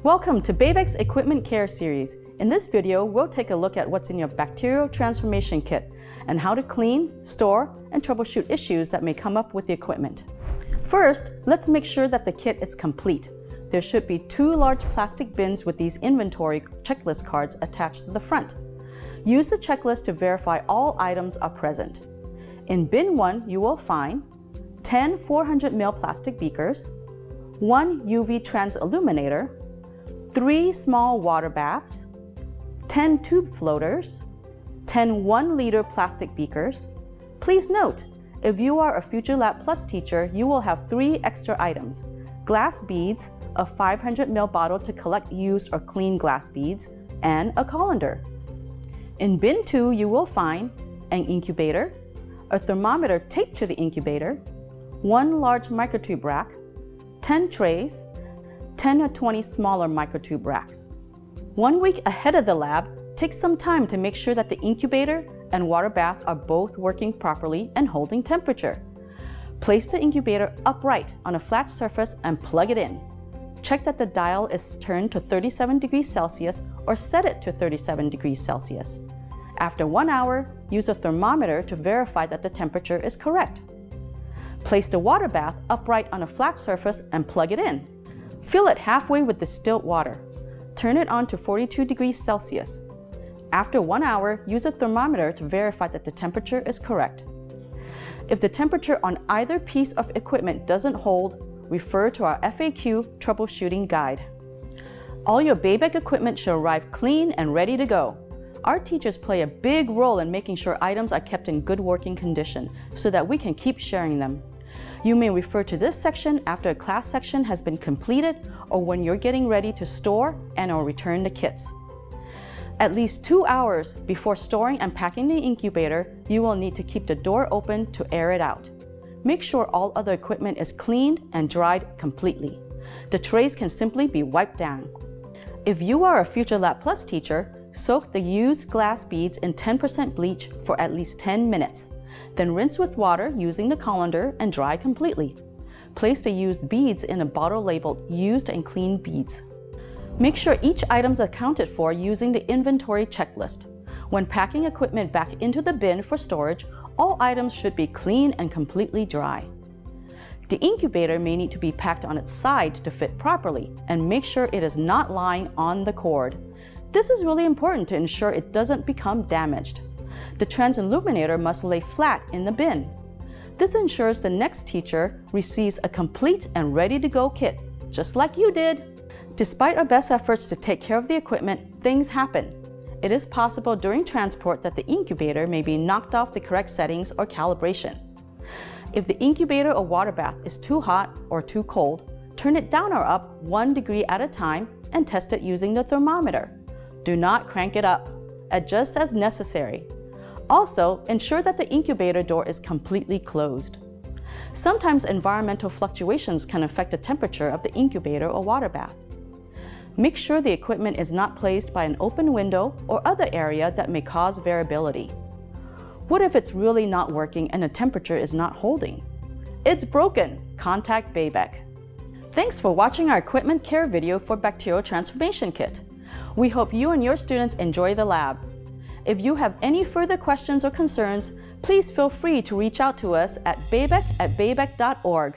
Welcome to Babek's Equipment Care series. In this video, we'll take a look at what's in your Bacterial Transformation Kit and how to clean, store, and troubleshoot issues that may come up with the equipment. First, let's make sure that the kit is complete. There should be 2 large plastic bins with these inventory checklist cards attached to the front. Use the checklist to verify all items are present. In bin 1, you will find 10 400 ml plastic beakers, 1 UV trans illuminator, 3 small water baths, 10 tube floaters, 10 1-liter plastic beakers. Please note, if you are a Future Lab Plus teacher, you will have 3 extra items: glass beads, a 500 ml bottle to collect used or clean glass beads, and a colander. In bin 2, you will find an incubator, a thermometer taped to the incubator, 1 large microtube rack, 10 trays, 10 or 20 smaller microtube racks. 1 week ahead of the lab, take some time to make sure that the incubator and water bath are both working properly and holding temperature. Place the incubator upright on a flat surface and plug it in. Check that the dial is turned to 37 degrees Celsius or set it to 37 degrees Celsius. After 1 hour, use a thermometer to verify that the temperature is correct. Place the water bath upright on a flat surface and plug it in. Fill it halfway with distilled water. Turn it on to 42 degrees Celsius. After 1 hour, use a thermometer to verify that the temperature is correct. If the temperature on either piece of equipment doesn't hold, refer to our FAQ troubleshooting guide. All your Babek equipment should arrive clean and ready to go. Our teachers play a big role in making sure items are kept in good working condition so that we can keep sharing them. You may refer to this section after a class section has been completed or when you're getting ready to store and/or return the kits. At least 2 hours before storing and packing the incubator, you will need to keep the door open to air it out. Make sure all other equipment is cleaned and dried completely. The trays can simply be wiped down. If you are a Future Lab Plus teacher, soak the used glass beads in 10% bleach for at least 10 minutes. Then rinse with water using the colander and dry completely. Place the used beads in a bottle labeled Used and Clean Beads. Make sure each item is accounted for using the inventory checklist. When packing equipment back into the bin for storage, all items should be clean and completely dry. The incubator may need to be packed on its side to fit properly, and make sure it is not lying on the cord. This is really important to ensure it doesn't become damaged. The trans illuminator must lay flat in the bin. This ensures the next teacher receives a complete and ready-to-go kit, just like you did. Despite our best efforts to take care of the equipment, things happen. It is possible during transport that the incubator may be knocked off the correct settings or calibration. If the incubator or water bath is too hot or too cold, turn it down or up 1 degree at a time and test it using the thermometer. Do not crank it up. Adjust as necessary. Also, ensure that the incubator door is completely closed. Sometimes environmental fluctuations can affect the temperature of the incubator or water bath. Make sure the equipment is not placed by an open window or other area that may cause variability. What if it's really not working and the temperature is not holding? It's broken. Contact Babek. Thanks for watching our equipment care video for Bacterial Transformation Kit. We hope you and your students enjoy the lab. If you have any further questions or concerns, please feel free to reach out to us at babek@babek.org.